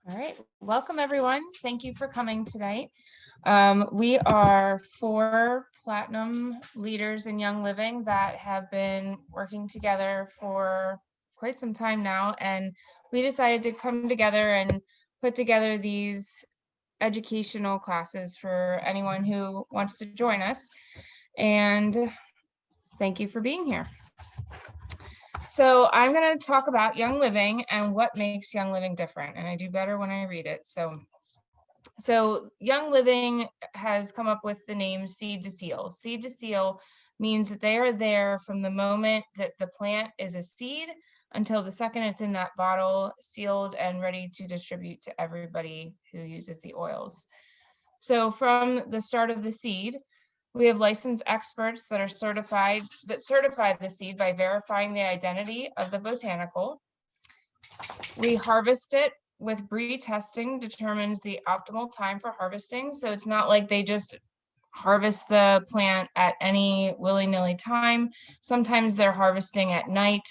All right, welcome everyone. Thank you for coming tonight. We are 4 platinum leaders in Young Living that have been working together for quite some time now, and we decided to come together and put together these educational classes for anyone who wants to join us. And thank you for being here. So I'm going to talk about Young Living and what makes Young Living different, and I do better when I read it. So Young Living has come up with the name Seed to Seal. Seed to Seal means that they are there from the moment that the plant is a seed until the second it's in that bottle, sealed and ready to distribute to everybody who uses the oils. So from the start of the seed, we have licensed experts that certify the seed by verifying the identity of the botanical. We harvest it with breed testing, determines the optimal time for harvesting. So it's not like they just harvest the plant at any willy-nilly time. Sometimes they're harvesting at night.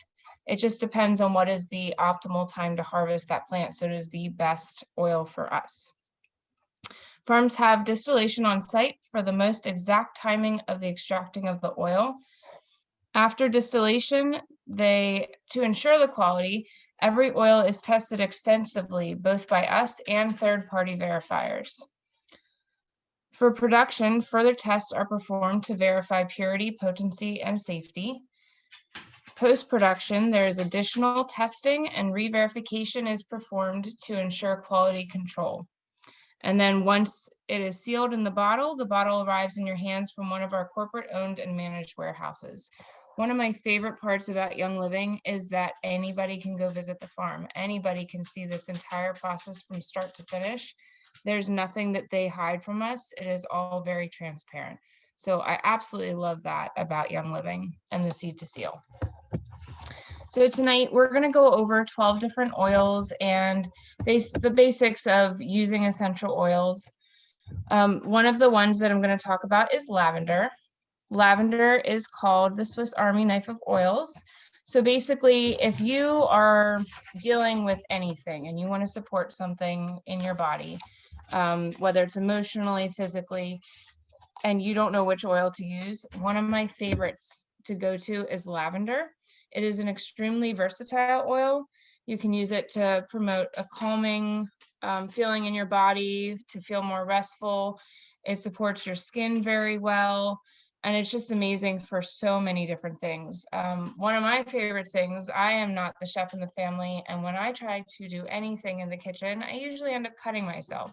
It just depends on what is the optimal time to harvest that plant, so it is the best oil for us. Farms have distillation on site for the most exact timing of the extracting of the oil. After distillation, to ensure the quality, every oil is tested extensively, both by us and third-party verifiers. For production, further tests are performed to verify purity, potency, and safety. Post-production, there is additional testing and re-verification is performed to ensure quality control. And then once it is sealed in the bottle arrives in your hands from one of our corporate-owned and managed warehouses. One of my favorite parts about Young Living is that anybody can go visit the farm. Anybody can see this entire process from start to finish. There's nothing that they hide from us. It is all very transparent. So I absolutely love that about Young Living and the Seed to Seal. So tonight we're going to go over 12 different oils and the basics of using essential oils. One of the ones that I'm going to talk about is lavender. Lavender is called the Swiss Army knife of oils. So basically, if you are dealing with anything and you want to support something in your body, whether it's emotionally, physically, and you don't know which oil to use, one of my favorites to go to is lavender. It is an extremely versatile oil. You can use it to promote a calming feeling in your body, to feel more restful. It supports your skin very well. And it's just amazing for so many different things. One of my favorite things, I am not the chef in the family, and when I try to do anything in the kitchen, I usually end up cutting myself.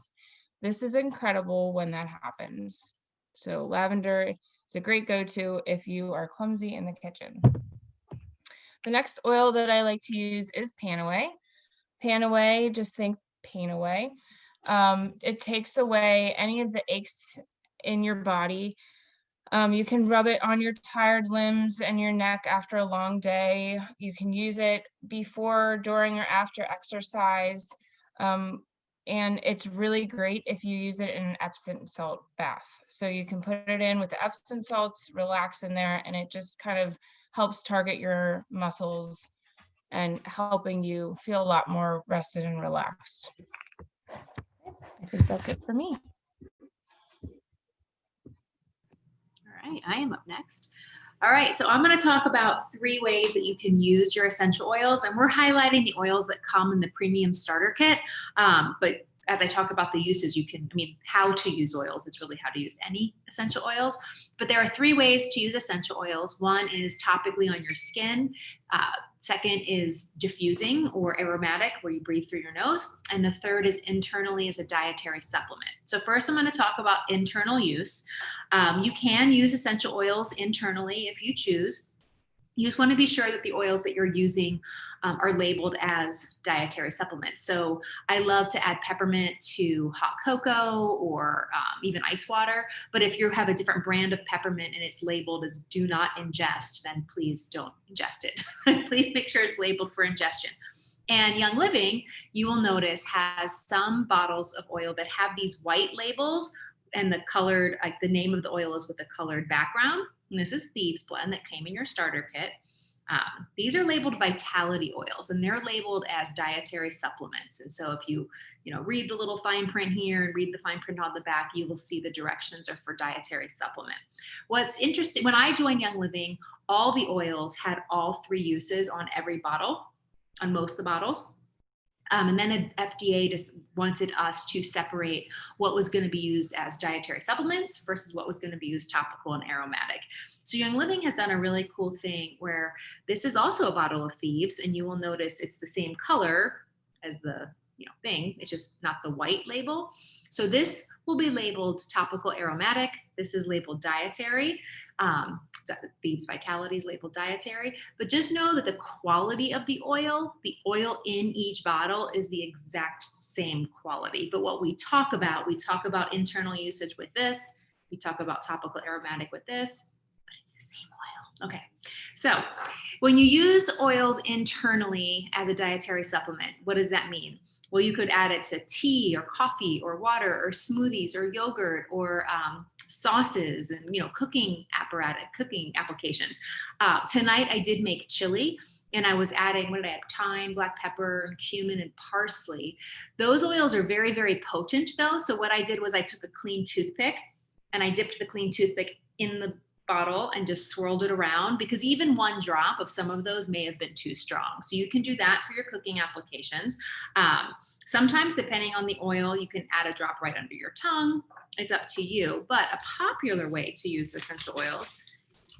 This is incredible when that happens. So lavender is a great go-to if you are clumsy in the kitchen. The next oil that I like to use is Panaway. Panaway, just think pain away. It takes away any of the aches in your body. You can rub it on your tired limbs and your neck after a long day. You can use it before, during, or after exercise. And it's really great if you use it in an Epsom salt bath. So you can put it in with the Epsom salts, relax in there, and it just kind of helps target your muscles and helping you feel a lot more rested and relaxed. I think that's it for me. All right, I am up next. All right, so I'm going to talk about 3 ways that you can use your essential oils, and we're highlighting the oils that come in the premium starter kit. But as I talk about the uses, how to use oils, it's really how to use any essential oils. But there are 3 ways to use essential oils. One is topically on your skin. Second is diffusing or aromatic, where you breathe through your nose. And the third is internally as a dietary supplement. So first I'm going to talk about internal use. You can use essential oils internally if you choose. You just want to be sure that the oils that you're using are labeled as dietary supplements. So I love to add peppermint to hot cocoa or even ice water. But if you have a different brand of peppermint and it's labeled as do not ingest, then please don't ingest it. Please make sure it's labeled for ingestion. And Young Living, you will notice, has some bottles of oil that have these white labels, and the colored, like the name of the oil is with a colored background. And this is Thieves Blend that came in your starter kit. These are labeled vitality oils, and they're labeled as dietary supplements. And so if you read the little fine print here and read the fine print on the back, you will see the directions are for dietary supplement. What's interesting, when I joined Young Living, all the oils had all 3 uses on every bottle, on most of the bottles. And then the FDA just wanted us to separate what was going to be used as dietary supplements versus what was going to be used topical and aromatic. So Young Living has done a really cool thing where this is also a bottle of Thieves, and you will notice it's the same color as the thing. It's just not the white label. So this will be labeled topical aromatic. This is labeled dietary. Thieves Vitality is labeled dietary, but just know that the quality of the oil in each bottle is the exact same quality. But what we talk about internal usage with this, we talk about topical aromatic with this, but it's the same oil. Okay, so when you use oils internally as a dietary supplement, what does that mean? Well, you could add it to tea or coffee or water or smoothies or yogurt or sauces and cooking applications. Tonight I did make chili, and I was adding, what did I add? Thyme, black pepper, and cumin, and parsley. Those oils are very, very potent though. So what I did was I took a clean toothpick and I dipped the clean toothpick in the bottle and just swirled it around, because even 1 drop of some of those may have been too strong. So you can do that for your cooking applications. Sometimes, depending on the oil, you can add a drop right under your tongue. It's up to you. But a popular way to use essential oils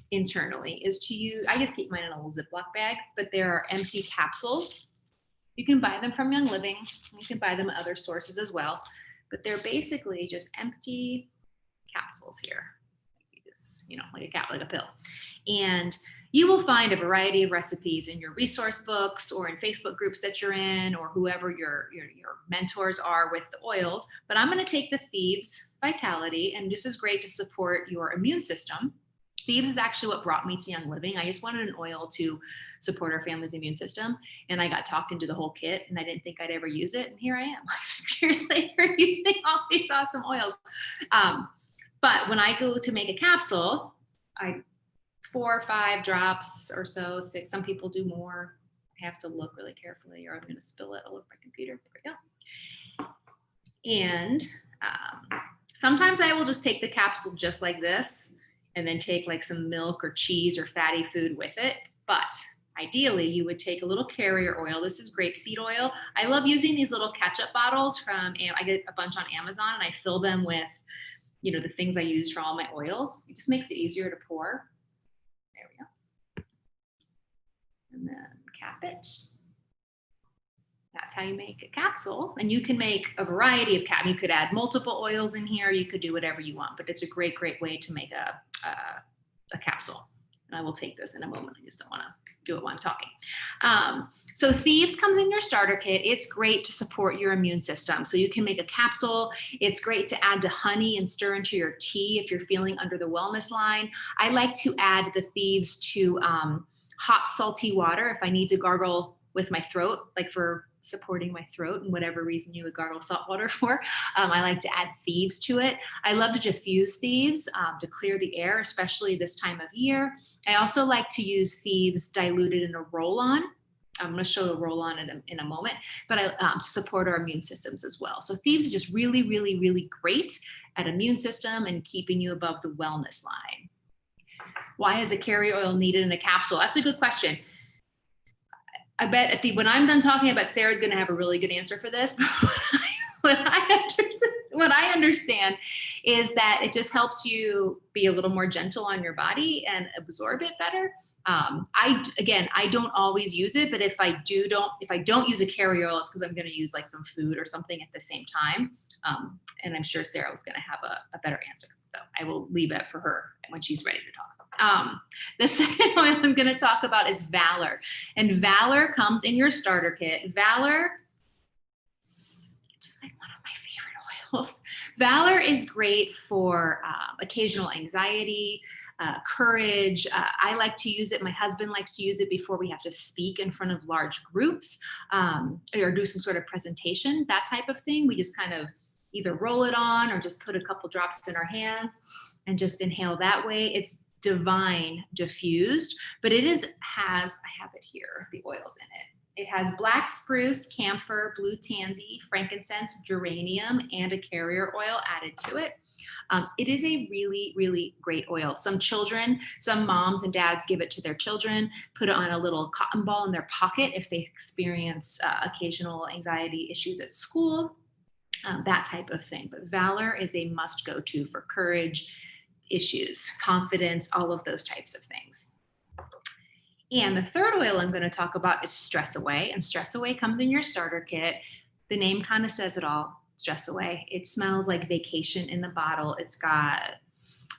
internally is to use, I just keep mine in a little Ziploc bag, but there are empty capsules. You can buy them from Young Living. You can buy them at other sources as well. But they're basically just empty capsules here. Like a pill. And you will find a variety of recipes in your resource books or in Facebook groups that you're in, or whoever your mentors are with the oils. But I'm going to take the Thieves Vitality, and this is great to support your immune system. Thieves is actually what brought me to Young Living. I just wanted an oil to support our family's immune system, and I got talked into the whole kit, and I didn't think I'd ever use it, and here I am, 6 years later, using all these awesome oils. But when I go to make a capsule, 4 or 5 drops or so, 6. Some people do more. I have to look really carefully, or I'm going to spill it all over my computer. There we go. And sometimes I will just take the capsule just like this, and then take like some milk or cheese or fatty food with it. But ideally, you would take a little carrier oil. This is grapeseed oil. I love using these little ketchup bottles I get a bunch on Amazon, and I fill them with the things I use for all my oils. It just makes it easier to pour. There we go. And then cap it. That's how you make a capsule. And you can make a variety of capsules. You could add multiple oils in here. You could do whatever you want, but it's a great, great way to make a capsule. And I will take this in a moment. I just don't want to do it while I'm talking. So Thieves comes in your starter kit. It's great to support your immune system. So you can make a capsule. It's great to add to honey and stir into your tea if you're feeling under the wellness line. I like to add the Thieves to hot, salty water if I need to gargle with my throat, like for supporting my throat and whatever reason you would gargle salt water for. I like to add Thieves to it. I love to diffuse Thieves to clear the air, especially this time of year. I also like to use Thieves diluted in a roll-on. I'm going to show a roll-on in a moment, but to support our immune systems as well. So Thieves is just really, really, really great at immune system and keeping you above the wellness line. Why is a carrier oil needed in a capsule? That's a good question. I bet when I'm done talking about, Sarah's going to have a really good answer for this. What I understand is that it just helps you be a little more gentle on your body and absorb it better. I don't always use it, but if I don't use a carrier oil, it's because I'm going to use like some food or something at the same time. And I'm sure Sarah was going to have a better answer. So I will leave it for her when she's ready to talk. The second oil I'm going to talk about is Valor, and Valor comes in your starter kit. Valor, just like one of my favorite oils. Valor is great for occasional anxiety, courage. I like to use it. My husband likes to use it before we have to speak in front of large groups or do some sort of presentation, that type of thing. We just kind of either roll it on or just put a couple drops in our hands and just inhale that way. It's Divine diffused, but it has, I have it here, the oils in it. It has black spruce, camphor, blue tansy, frankincense, geranium, and a carrier oil added to it. It is a really, really great oil. Some moms and dads give it to their children, put it on a little cotton ball in their pocket if they experience occasional anxiety issues at school, that type of thing. But Valor is a must go to for courage issues, confidence, all of those types of things. And the third oil I'm going to talk about is Stress Away. And Stress Away comes in your starter kit. The name kind of says it all. Stress Away. It smells like vacation in the bottle. It's got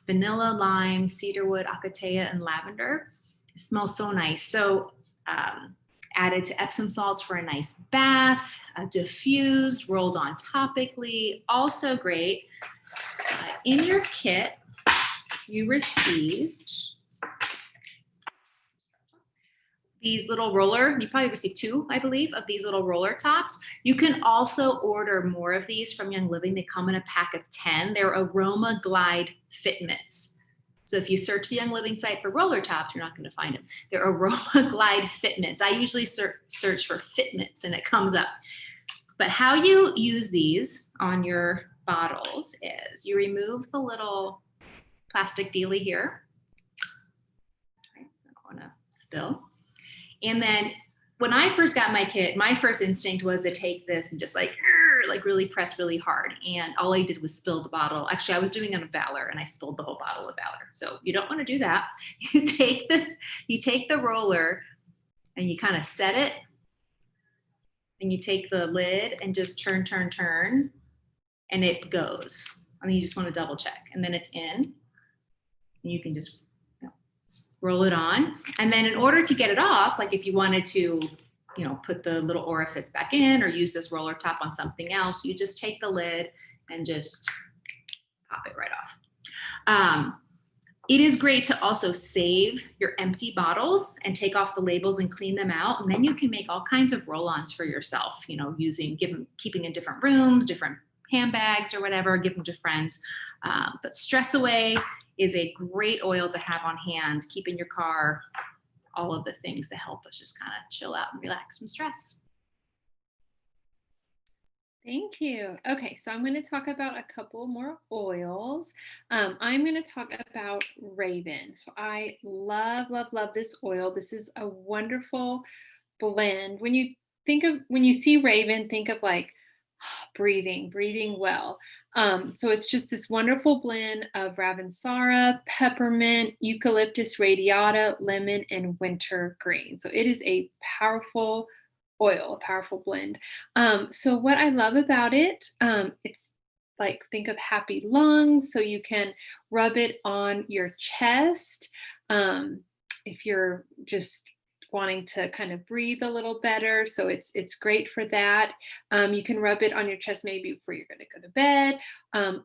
vanilla, lime, cedarwood, acacia, and lavender. It smells so nice. So added to Epsom salts for a nice bath, diffused, rolled on topically, also great. In your kit, you received these little you probably received 2, I believe, of these little roller tops. You can also order more of these from Young Living. They come in a pack of 10. They're Aroma Glide Fit Mitts. So if you search the Young Living site for roller tops, you're not going to find them. They're Aroma Glide Fit Mitts. I usually search for Fit Mitts and it comes up. But how you use these on your bottles is you remove the little plastic dealie here. I don't want to spill. And then when I first got my kit, my first instinct was to take this and just like really press really hard. And all I did was spill the bottle. Actually, I was doing it on Valor and I spilled the whole bottle of Valor. So you don't want to do that. You take the roller and you kind of set it. And you take the lid and just turn, and it goes. I mean, you just want to double check. And then it's in. And you can just roll it on. And then in order to get it off, like if you wanted to, put the little orifice back in or use this roller top on something else, you just take the lid and just pop it right off. It is great to also save your empty bottles and take off the labels and clean them out. And then you can make all kinds of roll-ons for yourself, keeping in different rooms, different handbags or whatever, give them to friends. But Stress Away is a great oil to have on hand, keep in your car, all of the things that help us just kind of chill out and relax from stress. Thank you. Okay, so I'm going to talk about a couple more oils. I'm going to talk about Raven. So I love this oil. This is a wonderful blend. When you see Raven, think of like breathing well. So it's just this wonderful blend of Ravensara, peppermint, eucalyptus radiata, lemon, and wintergreen. So it is a powerful oil, a powerful blend. So what I love about it, it's like, think of happy lungs. So you can rub it on your chest. If you're just wanting to kind of breathe a little better. So it's great for that. You can rub it on your chest maybe before you're going to go to bed.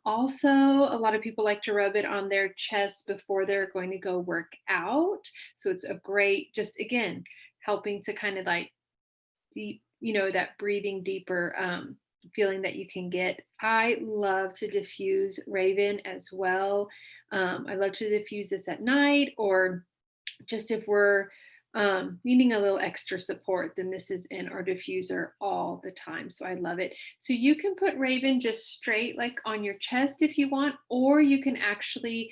Also, a lot of people like to rub it on their chest before they're going to go work out. So it's a great, just again, helping to kind of like deep, that breathing deeper feeling that you can get. I love to diffuse Raven as well. I love to diffuse this at night, or just if we're needing a little extra support, then this is in our diffuser all the time. So I love it. So you can put Raven just straight like on your chest if you want, or you can actually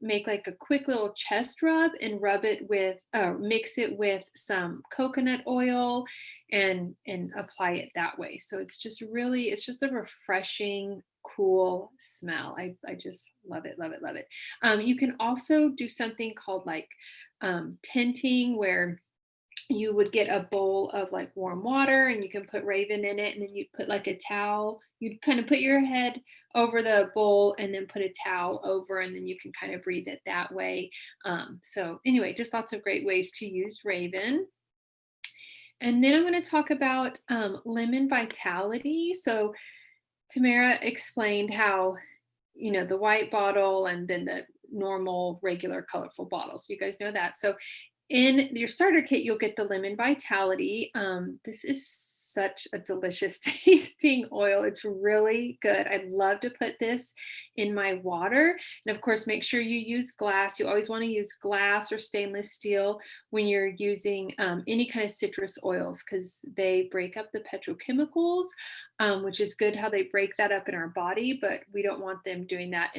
make like a quick little chest rub and rub it with, mix it with some coconut oil and apply it that way. So it's just a refreshing, cool smell. I just love it. You can also do something called like tinting, where you would get a bowl of like warm water and you can put Raven in it, and then you put like a towel. You'd kind of put your head over the bowl and then put a towel over, and then you can kind of breathe it that way. So anyway, just lots of great ways to use Raven. And then I'm going to talk about Lemon Vitality. So Tamara explained how, the white bottle and then the normal, regular, colorful bottle. So you guys know that. So in your starter kit, you'll get the Lemon Vitality. This is such a delicious tasting oil. It's really good. I love to put this in my water. And of course, make sure you use glass. You always want to use glass or stainless steel when you're using any kind of citrus oils, because they break up the petrochemicals, which is good how they break that up in our body, but we don't want them doing that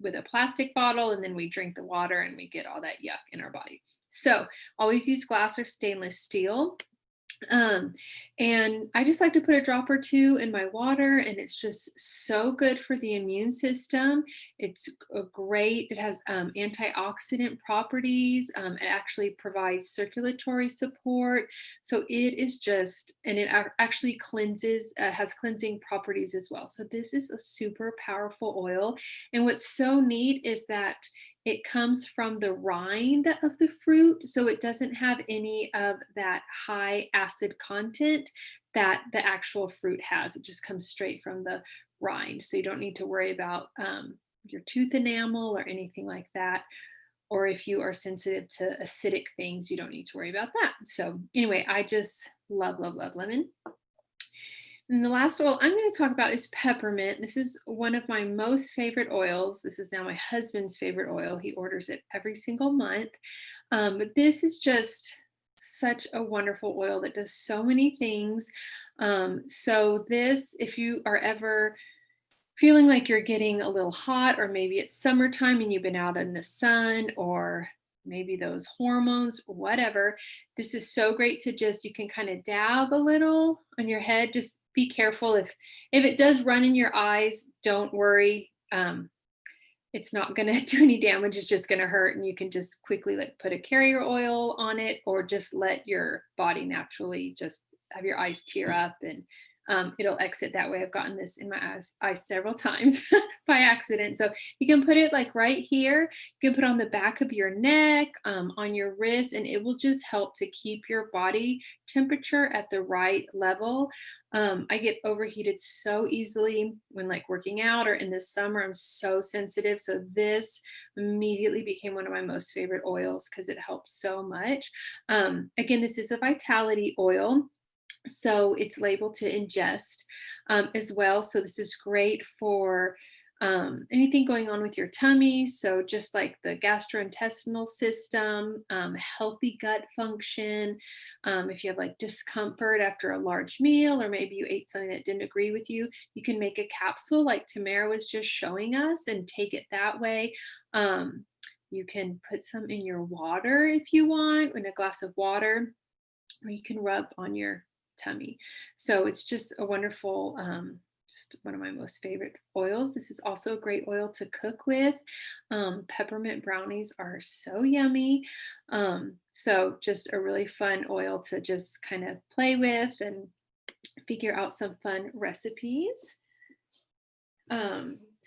with a plastic bottle, and then we drink the water and we get all that yuck in our body. So always use glass or stainless steel. And I just like to put a drop or two in my water, and it's just so good for the immune system. It's it has antioxidant properties. It actually provides circulatory support. So it is just, and it actually cleanses, has cleansing properties as well. So this is a super powerful oil. And what's so neat is that it comes from the rind of the fruit, so it doesn't have any of that high acid content that the actual fruit has. It just comes straight from the rind. So you don't need to worry about your tooth enamel or anything like that. Or if you are sensitive to acidic things, you don't need to worry about that. So anyway, I just love, love, love lemon. And the last oil I'm going to talk about is peppermint. This is one of my most favorite oils. This is now my husband's favorite oil. He orders it every single month. But this is just such a wonderful oil that does so many things. So this, if you are ever feeling like you're getting a little hot, or maybe it's summertime and you've been out in the sun, or maybe those hormones, whatever, this is so great to just, you can kind of dab a little on your head. Just be careful if it does run in your eyes, don't worry. It's not going to do any damage. It's just going to hurt, and you can just quickly put a carrier oil on it, or just let your body naturally just have your eyes tear up, and it'll exit that way. I've gotten this in my eyes several times by accident. So you can put it like right here. You can put it on the back of your neck, on your wrist, and it will just help to keep your body temperature at the right level. I get overheated so easily when working out, or in the summer, I'm so sensitive. So this immediately became one of my most favorite oils because it helps so much. Again, this is a vitality oil, so it's labeled to ingest as well. So this is great for anything going on with your tummy. So just like the gastrointestinal system, healthy gut function. If you have discomfort after a large meal, or maybe you ate something that didn't agree with you, you can make a capsule like Tamara was just showing us and take it that way. You can put some in your water if you want, in a glass of water, or you can rub on your tummy. So it's just a wonderful, just one of my most favorite oils. This is also a great oil to cook with. Peppermint brownies are so yummy. So just a really fun oil to just kind of play with and figure out some fun recipes.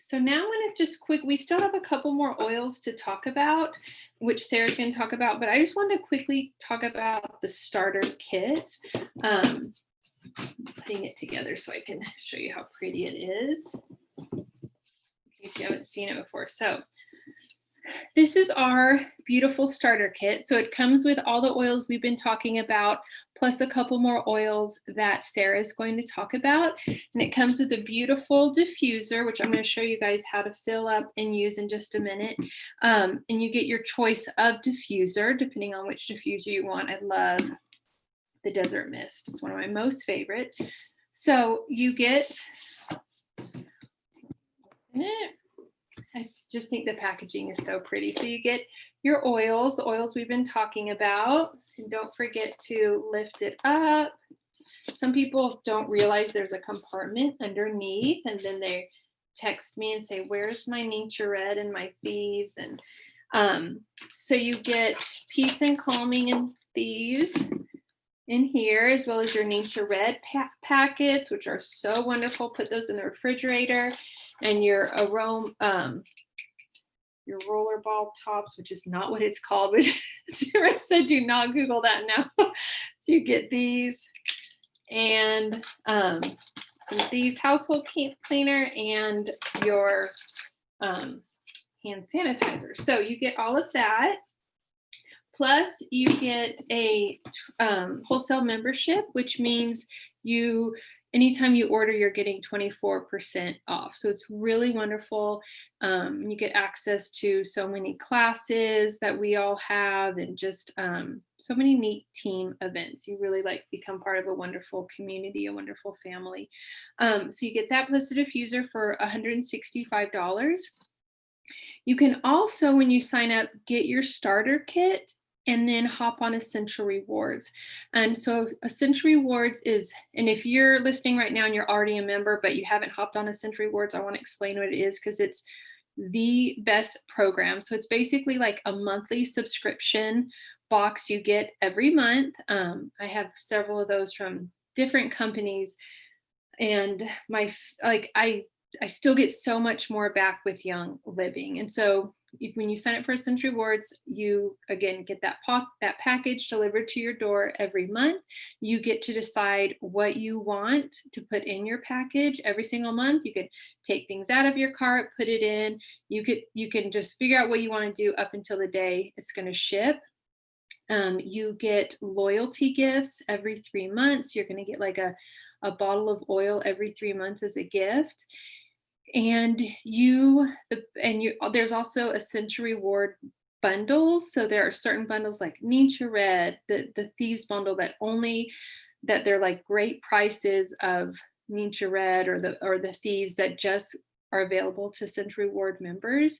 So now I'm going to just we still have a couple more oils to talk about, which Sarah's going to talk about, but I just wanted to quickly talk about the starter kit. Putting it together so I can show you how pretty it is, in case you haven't seen it before. So this is our beautiful starter kit. So it comes with all the oils we've been talking about, plus a couple more oils that Sarah is going to talk about. And it comes with a beautiful diffuser, which I'm going to show you guys how to fill up and use in just a minute. And you get your choice of diffuser, depending on which diffuser you want. I love the Desert Mist. It's one of my most favorite. So you get, I just think the packaging is so pretty. So you get your oils, the oils we've been talking about, and don't forget to lift it up. Some people don't realize there's a compartment underneath, and then they text me and say, where's my Nature Red and my Thieves? And so you get Peace and Calming and Thieves in here, as well as your Nature Red packets, which are so wonderful. Put those in the refrigerator. And your aroma, your rollerball tops, which is not what it's called, which Sarah said, do not Google that now. So you get these, and some Thieves household cleaner, and your hand sanitizer. So you get all of that. Plus, you get a wholesale membership, which means anytime you order, you're getting 24% off. So it's really wonderful. You get access to so many classes that we all have, and just so many neat team events. You really like become part of a wonderful community, a wonderful family. So you get that plus a diffuser for $165. You can also, when you sign up, get your starter kit and then hop on Essential Rewards. And so Essential Rewards is, and if you're listening right now and you're already a member, but you haven't hopped on Essential Rewards, I want to explain what it is, because it's the best program. So it's basically like a monthly subscription box you get every month. I have several of those from different companies, and I still get so much more back with Young Living. And so when you sign up for Essential Rewards, you again get that package delivered to your door every month. You get to decide what you want to put in your package every single month. You could take things out of your cart, put it in. You can just figure out what you want to do up until the day it's going to ship. You get loyalty gifts every 3 months. You're going to get like a bottle of oil every 3 months as a gift. And there's also Essential Reward bundles. So there are certain bundles like Ninja Red, the Thieves bundle, that they're like great prices of Ninja Red or the Thieves that just are available to Essential Reward members.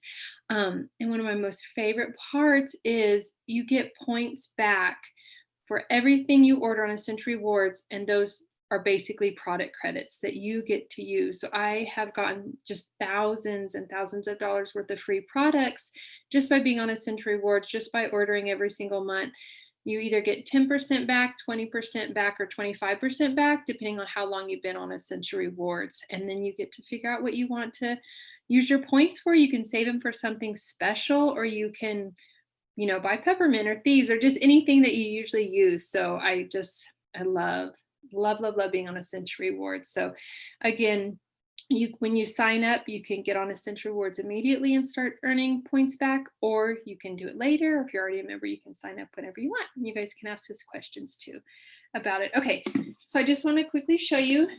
And one of my most favorite parts is you get points back for everything you order on Essential Rewards, and those are basically product credits that you get to use. So I have gotten just thousands and thousands of dollars worth of free products just by being on Essential Rewards, just by ordering every single month. You either get 10% back, 20% back, or 25% back, depending on how long you've been on Essential Rewards. And then you get to figure out what you want to use your points for. You can save them for something special, or you can, buy peppermint or Thieves or just anything that you usually use. So I love being on Essential Rewards. So again, when you sign up, you can get on Essential Rewards immediately and start earning points back, or you can do it later. Or if you're already a member, you can sign up whenever you want. You guys can ask us questions too about it. Okay, so I just want to quickly show you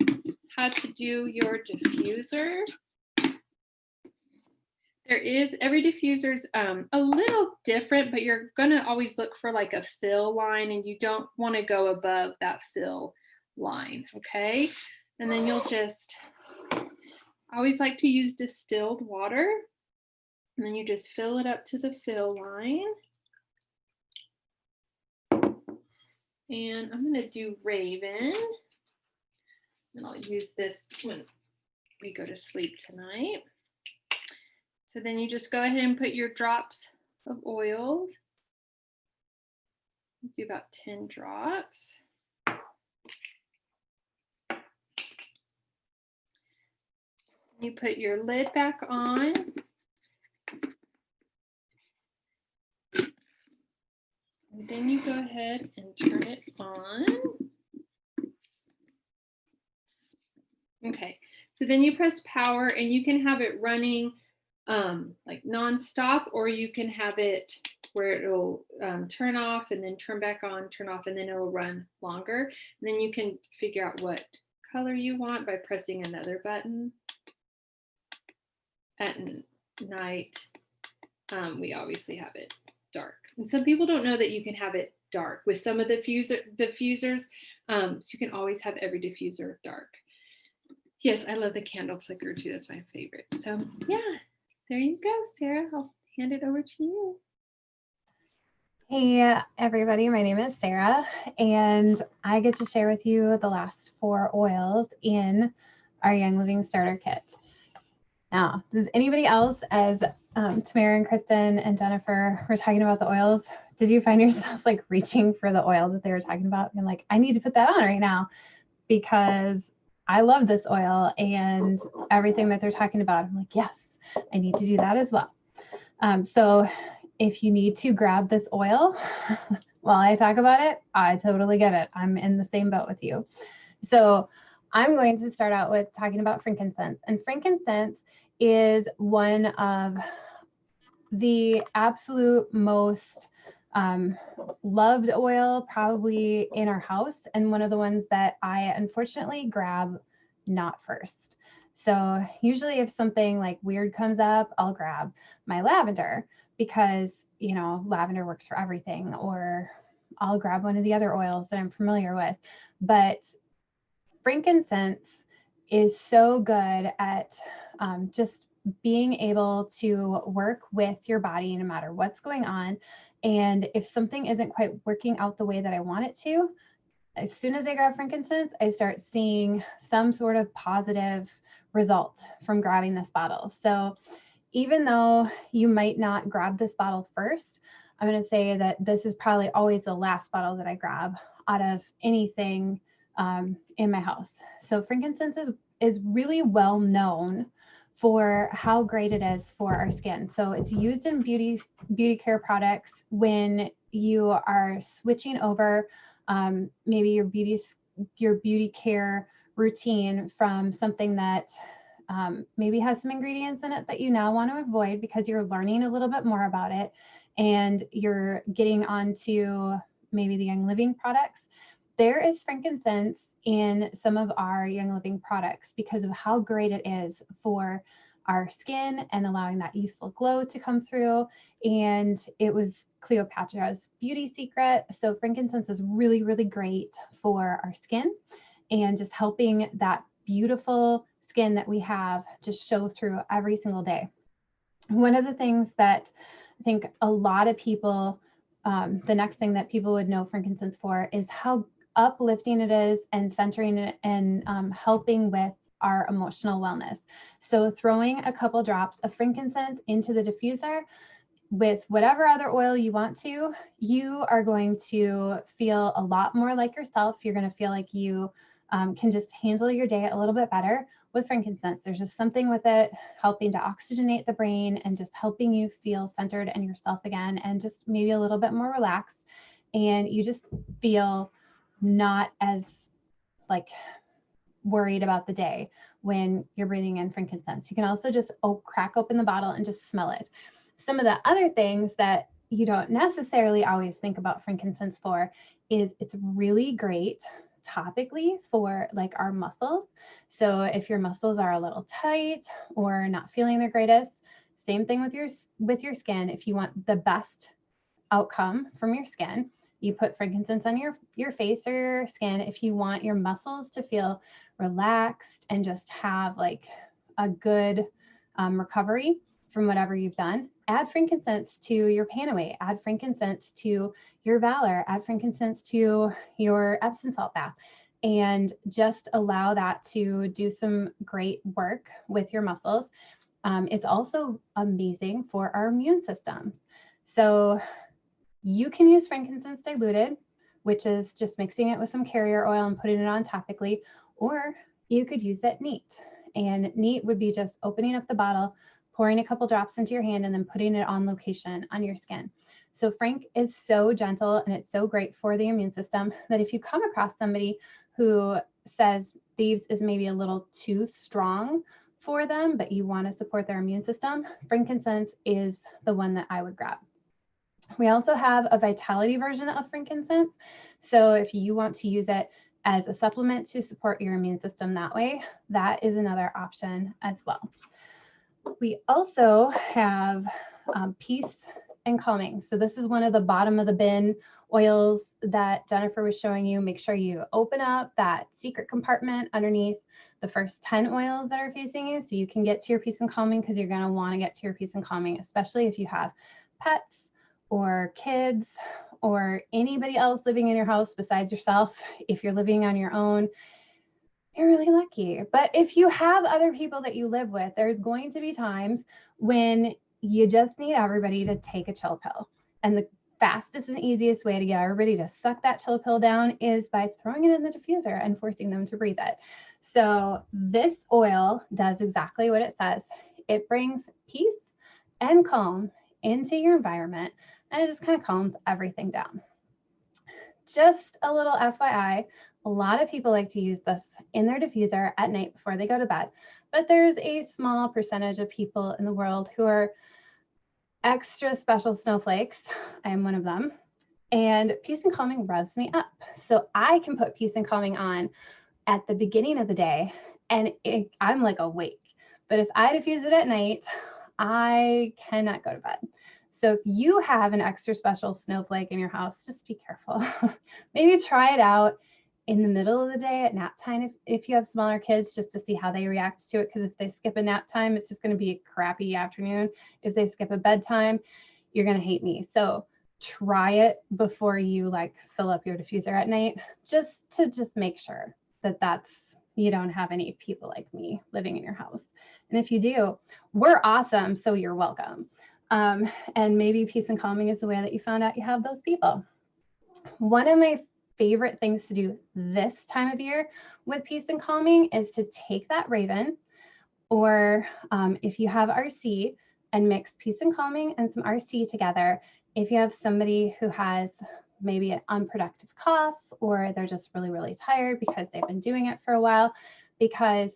how to do your diffuser. Every diffuser is a little different, but you're gonna always look for like a fill line, and you don't want to go above that fill line, okay? And then you'll I always like to use distilled water, and then you just fill it up to the fill line. And I'm going to do Raven, and I'll use this when we go to sleep tonight. So then you just go ahead and put your drops of oil. Do about 10 drops. You put your lid back on. And then you go ahead and turn it on. Okay, so then you press power, and you can have it running like nonstop, or you can have it where it'll turn off and then turn back on, turn off, and then it'll run longer. And then you can figure out what color you want by pressing another button. At night, we obviously have it dark. And some people don't know that you can have it dark with some of the diffusers. So you can always have every diffuser dark. Yes, I love the candle flicker too. That's my favorite. So yeah, there you go, Sarah. I'll hand it over to you. Hey everybody, my name is Sarah, and I get to share with you the last 4 oils in our Young Living Starter Kit. Now, does anybody else, as Tamara and Kristen and Jennifer were talking about the oils, did you find yourself like reaching for the oil that they were talking about and like, I need to put that on right now because I love this oil and everything that they're talking about? I'm like, yes, I need to do that as well. So if you need to grab this oil while I talk about it, I totally get it. I'm in the same boat with you. So I'm going to start out with talking about frankincense. And frankincense is one of the absolute most loved oil probably in our house, and one of the ones that I unfortunately grab not first. So usually if something like weird comes up, I'll grab my lavender because, you know, lavender works for everything, or I'll grab one of the other oils that I'm familiar with. But frankincense is so good at just being able to work with your body no matter what's going on. And if something isn't quite working out the way that I want it to, as soon as I grab frankincense, I start seeing some sort of positive result from grabbing this bottle. So even though you might not grab this bottle first, I'm going to say that this is probably always the last bottle that I grab out of anything in my house. So frankincense is really well known for how great it is for our skin. So it's used in beauty care products when you are switching over maybe your beauty care routine from something that maybe has some ingredients in it that you now want to avoid because you're learning a little bit more about it and you're getting onto maybe the Young Living products. There is frankincense in some of our Young Living products because of how great it is for our skin and allowing that youthful glow to come through. And it was Cleopatra's beauty secret. So frankincense is really, really great for our skin and just helping that beautiful skin that we have just show through every single day. One of the things that I think a lot of people, the next thing that people would know frankincense for is how uplifting it is and centering it and helping with our emotional wellness. So throwing a couple drops of frankincense into the diffuser with whatever other oil you want to, you are going to feel a lot more like yourself. You're going to feel like you can just handle your day a little bit better with frankincense. There's just something with it helping to oxygenate the brain and just helping you feel centered and yourself again and just maybe a little bit more relaxed. And you just feel not as like worried about the day when you're breathing in frankincense. You can also just crack open the bottle and just smell it. Some of the other things that you don't necessarily always think about frankincense for is it's really great topically for like our muscles. So if your muscles are a little tight or not feeling their greatest, same thing with your skin. If you want the best outcome from your skin, you put frankincense on your face or your skin. If you want your muscles to feel relaxed and just have like a good recovery from whatever you've done, add frankincense to your Panaway, add frankincense to your Valor, add frankincense to your Epsom salt bath, and just allow that to do some great work with your muscles. It's also amazing for our immune system. So you can use frankincense diluted, which is just mixing it with some carrier oil and putting it on topically, or you could use it neat. And neat would be just opening up the bottle, pouring a couple drops into your hand, and then putting it on location on your skin. So frank is so gentle and it's so great for the immune system that if you come across somebody who says thieves is maybe a little too strong for them, but you want to support their immune system, frankincense is the one that I would grab. We also have a vitality version of frankincense. So if you want to use it as a supplement to support your immune system that way, that is another option as well. We also have peace and calming. So this is one of the bottom of the bin oils that Jennifer was showing you. Make sure you open up that secret compartment underneath the first 10 oils that are facing you so you can get to your peace and calming, because you're going to want to get to your peace and calming, especially if you have pets or kids or anybody else living in your house besides yourself. If you're living on your own, you're really lucky. But if you have other people that you live with, there's going to be times when you just need everybody to take a chill pill. And the fastest and easiest way to get everybody to suck that chill pill down is by throwing it in the diffuser and forcing them to breathe it. So this oil does exactly what it says. It brings peace and calm into your environment, and it just kind of calms everything down. Just a little FYI, a lot of people like to use this in their diffuser at night before they go to bed, but there's a small percentage of people in the world who are extra special snowflakes. I am one of them. And Peace and Calming revs me up. So I can put Peace and Calming on at the beginning of the day and I'm like awake. But if I diffuse it at night, I cannot go to bed. So if you have an extra special snowflake in your house, just be careful. Maybe try it out in the middle of the day at nap time if you have smaller kids, just to see how they react to it. Because if they skip a nap time, it's just going to be a crappy afternoon. If they skip a bedtime, you're going to hate me. So try it before you like fill up your diffuser at night, just to make sure that you don't have any people like me living in your house. And if you do, we're awesome. So you're welcome. And maybe Peace and Calming is the way that you found out you have those people. One of my favorite things to do this time of year with Peace and Calming is to take that Raven, or if you have RC, and mix Peace and Calming and some RC together. If you have somebody who has maybe an unproductive cough, or they're just really, really tired because they've been doing it for a while, because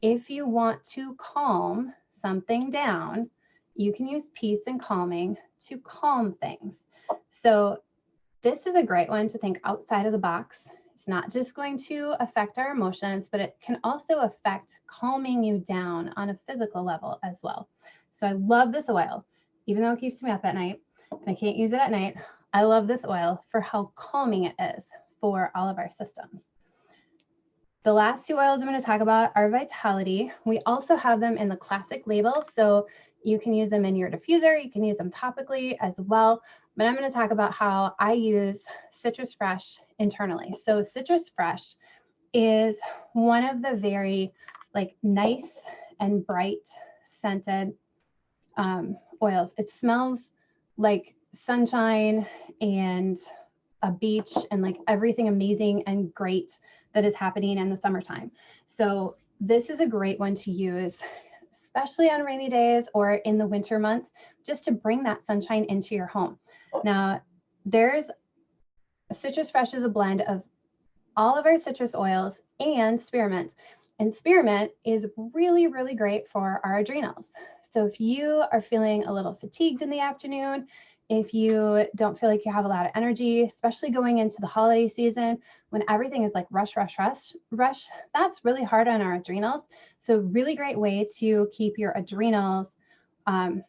if you want to calm something down, you can use Peace and Calming to calm things. So this is a great one to think outside of the box. It's not just going to affect our emotions, but it can also affect calming you down on a physical level as well. So I love this oil, even though it keeps me up at night and I can't use it at night. I love this oil for how calming it is for all of our systems. The last two oils I'm going to talk about are Vitality. We also have them in the classic label, so you can use them in your diffuser. You can use them topically as well. But I'm going to talk about how I use Citrus Fresh internally. So Citrus Fresh is one of the very like nice and bright scented oils. It smells like sunshine and a beach and like everything amazing and great that is happening in the summertime. So this is a great one to use, especially on rainy days or in the winter months, just to bring that sunshine into your home. Now, there's Citrus Fresh is a blend of all of our citrus oils and spearmint. And spearmint is really, really great for our adrenals. So if you are feeling a little fatigued in the afternoon, if you don't feel like you have a lot of energy, especially going into the holiday season when everything is like rush, that's really hard on our adrenals. So really great way to keep your adrenals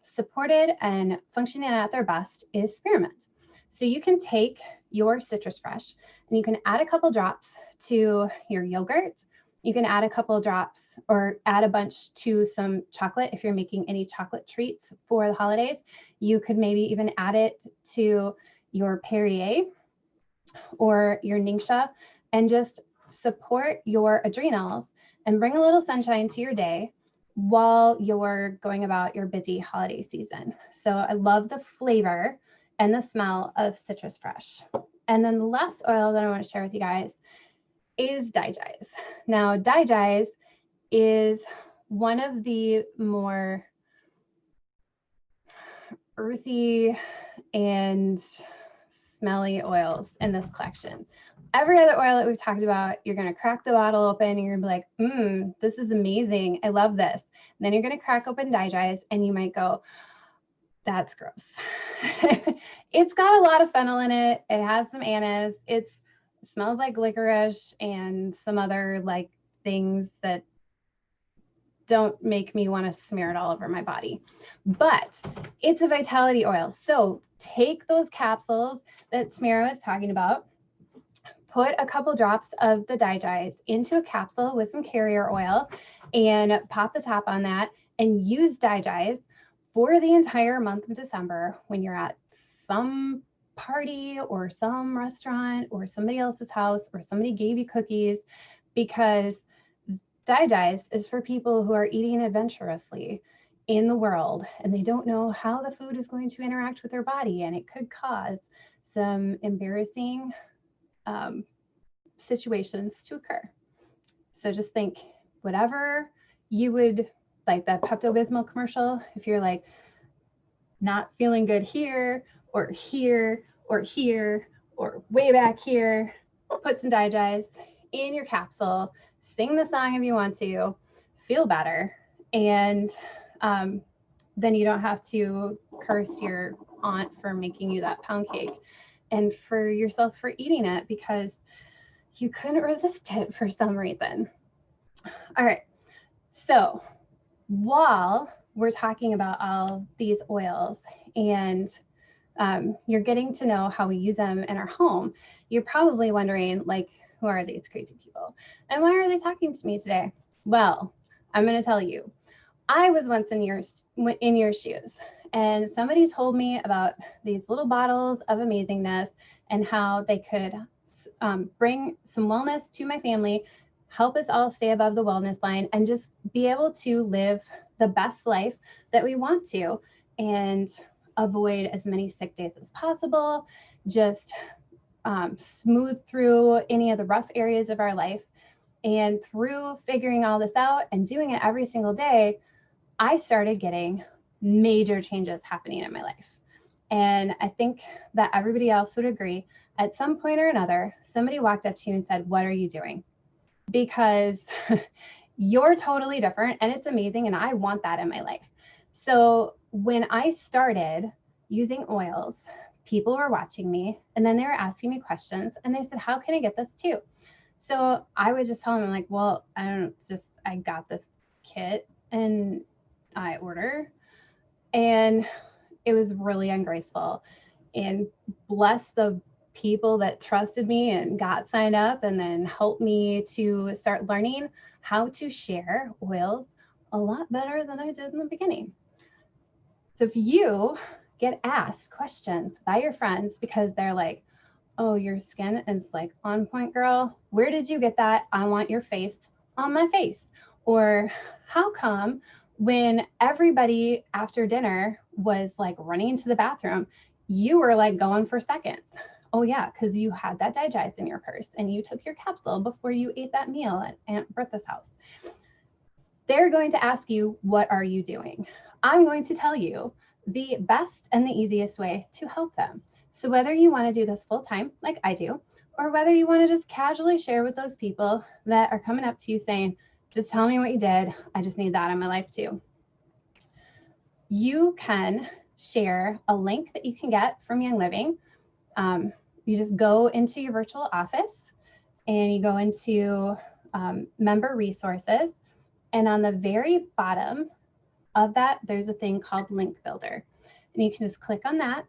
supported and functioning at their best is spearmint. So you can take your Citrus Fresh and you can add a couple drops to your yogurt. You can add a couple drops or add a bunch to some chocolate if you're making any chocolate treats for the holidays. You could maybe even add it to your Perrier or your Ningxia and just support your adrenals and bring a little sunshine to your day while you're going about your busy holiday season. So I love the flavor and the smell of Citrus Fresh. And then the last oil that I want to share with you guys is Digize. Now, Digize is one of the more earthy and smelly oils in this collection. Every other oil that we've talked about, you're going to crack the bottle open and you're going to be like, this is amazing. I love this. And then you're going to crack open Digize and you might go, that's gross. It's got a lot of fennel in it. It has some anise. It smells like licorice and some other like things that don't make me want to smear it all over my body. But it's a vitality oil. So take those capsules that Smira was talking about, put a couple drops of the Digize into a capsule with some carrier oil and pop the top on that and use Digize for the entire month of December when you're at some party or some restaurant or somebody else's house or somebody gave you cookies, because Digize is for people who are eating adventurously in the world and they don't know how the food is going to interact with their body, and it could cause some embarrassing situations to occur. So just think whatever you would like, that Pepto-Bismol commercial, if you're like not feeling good here or here or here or way back here, put some Digize in your capsule, sing the song if you want to, feel better, and then you don't have to curse your aunt for making you that pound cake and for yourself for eating it because you couldn't resist it for some reason. All right. So while we're talking about all these oils and you're getting to know how we use them in our home, you're probably wondering, like, who are these crazy people? And why are they talking to me today? Well, I'm going to tell you. I was once in your shoes, and somebody told me about these little bottles of amazingness and how they could bring some wellness to my family, help us all stay above the wellness line, and just be able to live the best life that we want to and avoid as many sick days as possible, just smooth through any of the rough areas of our life. And through figuring all this out and doing it every single day, I started getting major changes happening in my life. And I think that everybody else would agree. At some point or another, somebody walked up to you and said, "What are you doing?" Because you're totally different and it's amazing. And I want that in my life. So when I started using oils, people were watching me and then they were asking me questions and they said, "How can I get this too?" So I would just tell them, I'm like, "Well, I got this kit and I order." And it was really ungraceful. And bless the people that trusted me and got signed up and then helped me to start learning how to share oils a lot better than I did in the beginning. So if you get asked questions by your friends because they're like, "Oh, your skin is like on point, girl. Where did you get that? I want your face on my face." Or how come when everybody after dinner was like running to the bathroom, you were like going for seconds? Oh yeah, because you had that digest in your purse and you took your capsule before you ate that meal at Aunt Bertha's house. They're going to ask you, "What are you doing?" I'm going to tell you the best and the easiest way to help them. So whether you want to do this full time, like I do, or whether you want to just casually share with those people that are coming up to you saying, "Just tell me what you did. I just need that in my life too." You can share a link that you can get from Young Living. You just go into your virtual office and you go into member resources. And on the very bottom of that, there's a thing called Link Builder. And you can just click on that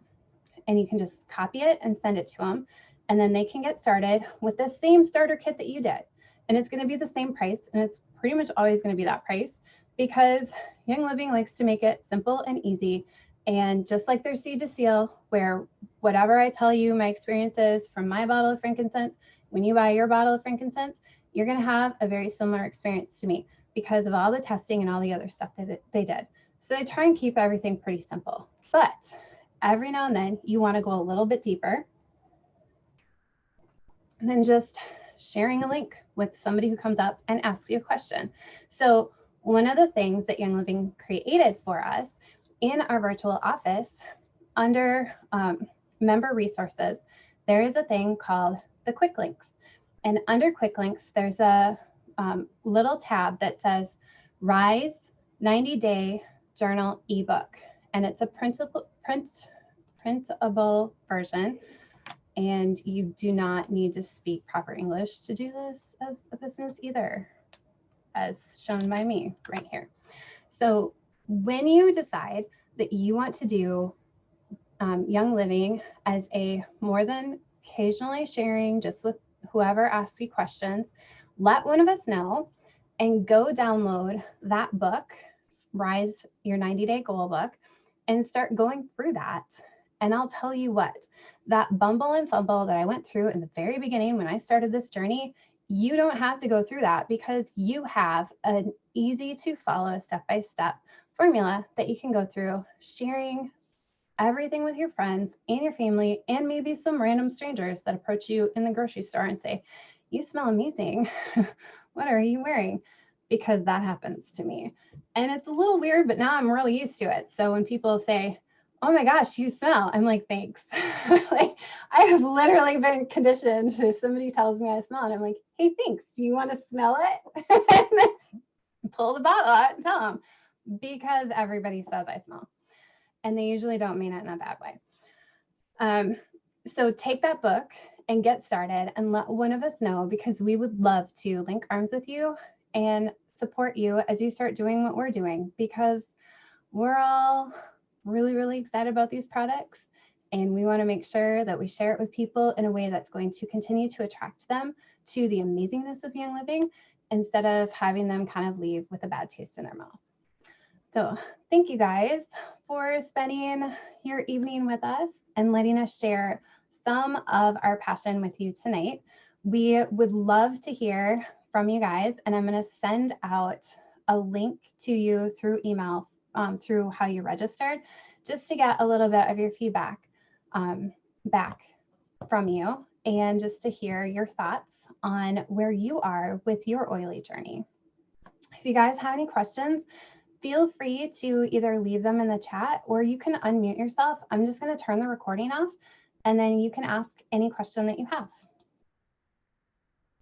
and you can just copy it and send it to them. And then they can get started with the same starter kit that you did. And it's going to be the same price. And it's pretty much always going to be that price because Young Living likes to make it simple and easy. And just like their Seed to Seal, where whatever I tell you my experience is from my bottle of frankincense, when you buy your bottle of frankincense, you're going to have a very similar experience to me because of all the testing and all the other stuff that they did. So they try and keep everything pretty simple. But every now and then you want to go a little bit deeper. And then just sharing a link with somebody who comes up and asks you a question. So one of the things that Young Living created for us in our virtual office under member resources, there is a thing called the quick links. And under quick links, there's a little tab that says Rise 90-Day Journal ebook. And it's a printable version. And you do not need to speak proper English to do this as a business either, as shown by me right here. So when you decide that you want to do Young Living as a more than occasionally sharing just with whoever asks you questions, let one of us know and go download that book, Rise Your 90-Day Goal book, and start going through that. And I'll tell you what, that bumble and fumble that I went through in the very beginning when I started this journey, you don't have to go through that because you have an easy to follow step-by-step formula that you can go through, sharing everything with your friends and your family and maybe some random strangers that approach you in the grocery store and say, "You smell amazing. What are you wearing?" Because that happens to me. And it's a little weird, but now I'm really used to it. So when people say, "Oh my gosh, you smell," I'm like, "Thanks." Like I have literally been conditioned to somebody tells me I smell and I'm like, "Hey, thanks. Do you want to smell it?" And then pull the bottle out and tell them. because everybody says I smell. And they usually don't mean it in a bad way. So take that book and get started and let one of us know, because we would love to link arms with you and support you as you start doing what we're doing, because we're all really, really excited about these products. And we want to make sure that we share it with people in a way that's going to continue to attract them to the amazingness of Young Living, instead of having them kind of leave with a bad taste in their mouth. So thank you guys for spending your evening with us and letting us share some of our passion with you tonight. We would love to hear from you guys, and I'm going to send out a link to you through email, through how you registered, just to get a little bit of your feedback back from you, and just to hear your thoughts on where you are with your oily journey. If you guys have any questions, feel free to either leave them in the chat, or you can unmute yourself. I'm just going to turn the recording off, and then you can ask any question that you have.